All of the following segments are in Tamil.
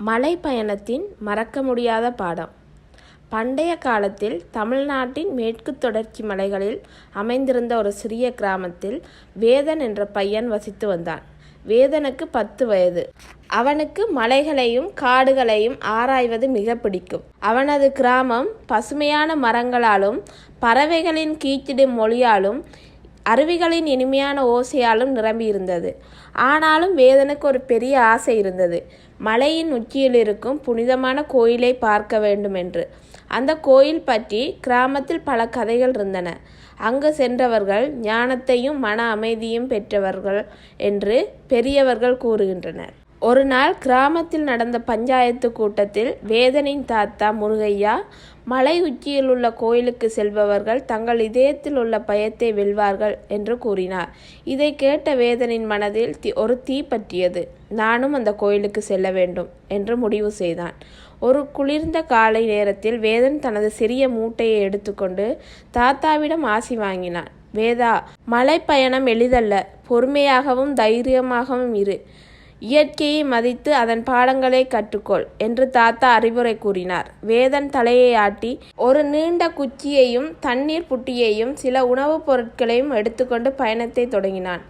மலை பயணத்தின் மறக்க முடியாத பாடம். பண்டைய காலத்தில் தமிழ்நாட்டின் மேற்கு தொடர்ச்சி மலைகளில் அமைந்திருந்த ஒரு சிறிய கிராமத்தில் வேதன் என்ற பையன் வசித்து வந்தான். வேதனுக்கு 10 வயது. அவனுக்கு மலைகளையும் காடுகளையும் ஆராய்வது மிக பிடிக்கும். அவனது கிராமம் பசுமையான மரங்களாலும் பறவைகளின் கீச்சிடும் மொழியாலும் அருவிகளின் இனிமையான ஓசையாலும் நிரம்பியிருந்தது. ஆனாலும் வேதனுக்கு ஒரு பெரிய ஆசை இருந்தது. மலையின் உச்சியில் இருக்கும் புனிதமான கோயிலை பார்க்க வேண்டும் என்று. அந்த கோயில் பற்றி கிராமத்தில் பல கதைகள் இருந்தன. அங்கு சென்றவர்கள் ஞானத்தையும் மன அமைதியும் பெற்றவர்கள் என்று பெரியவர்கள் கூறுகின்றனர். ஒரு நாள் கிராமத்தில் நடந்த பஞ்சாயத்து கூட்டத்தில் வேதனின் தாத்தா முருகையா, மலை உச்சியில் உள்ள கோயிலுக்கு செல்பவர்கள் தங்கள் இதயத்தில் உள்ள பயத்தை வெல்வார்கள் என்று கூறினார். இதை கேட்ட வேதனின் மனதில் ஒரு தீ பற்றியது. நானும் அந்த கோயிலுக்கு செல்ல வேண்டும் என்று முடிவு செய்தான். ஒரு குளிர்ந்த காலை நேரத்தில் வேதன் தனது சிறிய மூட்டையை எடுத்துக்கொண்டு தாத்தாவிடம் ஆசி வாங்கினான். வேதா, மலை பயணம் எளிதல்ல. பொறுமையாகவும் தைரியமாகவும் இரு. இயற்கையை மதித்து அதன் பாடங்களை கற்றுக்கொள் என்று தாத்தா அறிவுரை கூறினார். வேதன் தலையை ஆட்டி ஒரு நீண்ட குச்சியையும் தண்ணீர் புட்டியையும் சில உணவுப் பொருட்களையும் எடுத்துக்கொண்டு பயணத்தை தொடங்கினான்.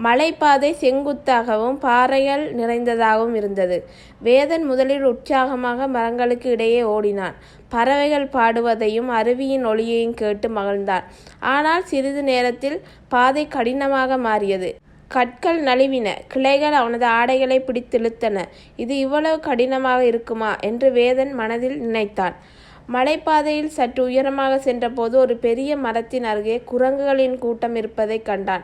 மலைப்பாதை செங்குத்தாகவும் பாறைகள் நிறைந்ததாகவும் இருந்தது. வேதன் முதலில் உற்சாகமாக மரங்களுக்கு இடையே ஓடினான். பறவைகள் பாடுவதையும் அருவியின் ஒளியையும் கேட்டு மகிழ்ந்தான். ஆனால் சிறிது நேரத்தில் பாதை கடினமாக மாறியது. கற்கள் நழுவின. கிளைகள் அவனது ஆடைகளை பிடித்திழுத்தன. இது இவ்வளவு கடினமாக இருக்குமா என்று வேதன் மனதில் நினைத்தான். மலைப்பாதையில் சற்று உயரமாக சென்றபோது ஒரு பெரிய மரத்தின் அருகே குரங்குகளின் கூட்டம் இருப்பதை கண்டான்.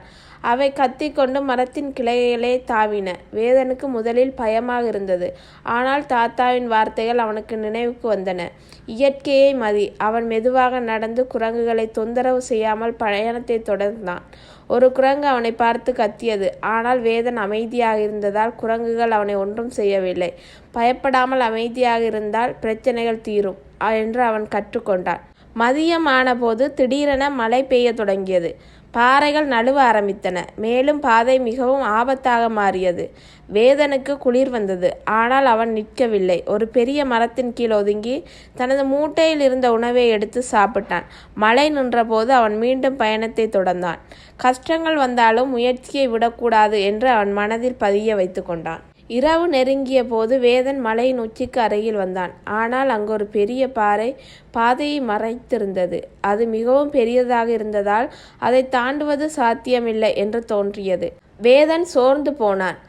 அவை கத்திக்கொண்டு மரத்தின் கிளைகளே தாவின. வேதனுக்கு முதலில் பயமாக இருந்தது. ஆனால் தாத்தாவின் வார்த்தைகள் அவனுக்கு நினைவுக்கு வந்தன. இயற்கையை மதி. அவன் மெதுவாக நடந்து குரங்குகளை தொந்தரவு செய்யாமல் பயணத்தை தொடர்ந்தான். ஒரு குரங்கு அவனை பார்த்து கத்தியது. ஆனால் வேதன் அமைதியாக இருந்ததால் குரங்குகள் அவனை ஒன்றும் செய்யவில்லை. பயப்படாமல் அமைதியாக இருந்தால் பிரச்சனைகள் தீரும் என்று அவன் கற்றுக்கொண்டான். மதியம் ஆனபோது திடீரென மழை பெய்ய தொடங்கியது. பாறைகள் நழுவ ஆரம்பித்தன. மேலும் பாதை மிகவும் ஆபத்தாக மாறியது. வேதனுக்கு குளிர் வந்தது. ஆனால் அவன் நிற்கவில்லை. ஒரு பெரிய மரத்தின் கீழ் ஒதுங்கி தனது மூட்டையில் இருந்த உணவை எடுத்து சாப்பிட்டான். மழை நின்றபோது அவன் மீண்டும் பயணத்தை தொடர்ந்தான். கஷ்டங்கள் வந்தாலும் முயற்சியை விடக்கூடாது என்று அவன் மனதில் பதிய வைத்து கொண்டான். இரவு நெருங்கிய போது வேதன் மலையின் உச்சிக்கு அருகில் வந்தான். ஆனால் அங்கு ஒரு பெரிய பாறை பாதையை மறைத்திருந்தது. அது மிகவும் பெரியதாக இருந்ததால் அதை தாண்டுவது சாத்தியமில்லை என்று தோன்றியது. வேதன் சோர்ந்து போனான்.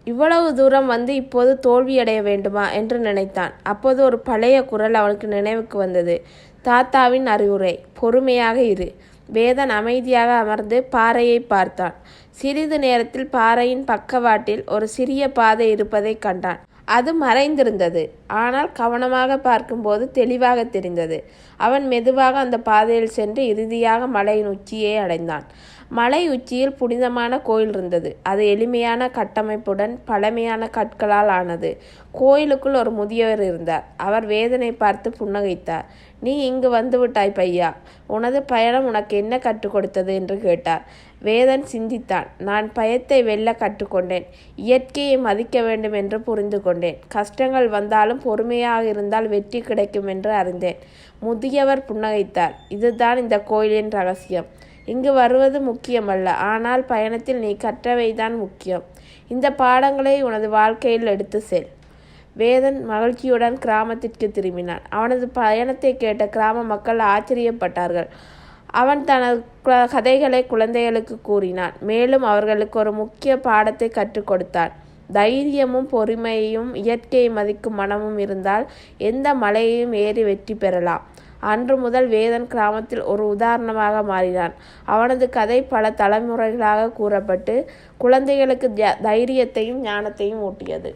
இவ்வளவு தூரம் வந்து இப்போது தோல்வியடைய வேண்டுமா என்று நினைத்தான். அப்போது ஒரு பழைய குரல் அவனுக்கு நினைவுக்கு வந்தது. தாத்தாவின் அறிவுரை, பொறுமையாக இரு. வேதன் அமைதியாக அமர்ந்து பாறையை பார்த்தான். சிறிது நேரத்தில் பாறையின் பக்கவாட்டில் ஒரு சிறிய பாதை இருப்பதை கண்டான். அது மறைந்திருந்தது. ஆனால் கவனமாக பார்க்கும்போது தெளிவாக தெரிந்தது. அவன் மெதுவாக அந்த பாதையில் சென்று இறுதியாக மலையின் உச்சியை அடைந்தான். மலை உச்சியில் புனிதமான கோயில் இருந்தது. அது எளிமையான கட்டமைப்புடன் பழமையான கற்களால் ஆனது. கோயிலுக்குள் ஒரு முதியவர் இருந்தார். அவர் வேதனை பார்த்து புன்னகைத்தார். நீ இங்கு வந்துவிட்டாய் பையா. உனது பயணம் உனக்கு என்ன கற்றுக் கொடுத்தது என்று கேட்டார். வேதன் சிந்தித்தான். நான் பயத்தை வெல்ல கற்றுக்கொண்டேன். இயற்கையை மதிக்க வேண்டும் என்று புரிந்து கொண்டேன். கஷ்டங்கள் வந்தாலும் பொறுமையாக இருந்தால் வெற்றி கிடைக்கும் என்று அறிந்தேன். முதியவர் புன்னகைத்தார். இதுதான் இந்த கோயிலின் ரகசியம். இங்கு வருவது முக்கியமல்ல, ஆனால் பயணத்தில் நீ கற்றவைதான் முக்கியம். இந்த பாடங்களை உனது வாழ்க்கையில் எடுத்து செல். வேதன் மகிழ்ச்சியுடன் கிராமத்திற்கு திரும்பினான். அவனது பயணத்தை கேட்ட கிராம மக்கள் ஆச்சரியப்பட்டார்கள். அவன் தனது கதைகளை குழந்தைகளுக்கு கூறினான். மேலும் அவர்களுக்கு ஒரு முக்கிய பாடத்தை கற்றுக் கொடுத்தான். தைரியமும் பொறுமையும் இயற்கையை மதிக்கும் மனமும் இருந்தால் எந்த மலையையும் ஏறி வெற்றி பெறலாம். அன்று முதல் வேதன் கிராமத்தில் ஒரு உதாரணமாக மாறினான். அவனது கதை பல தலைமுறைகளாக கூறப்பட்டு குழந்தைகளுக்கு தைரியத்தையும் ஞானத்தையும் ஊட்டியது.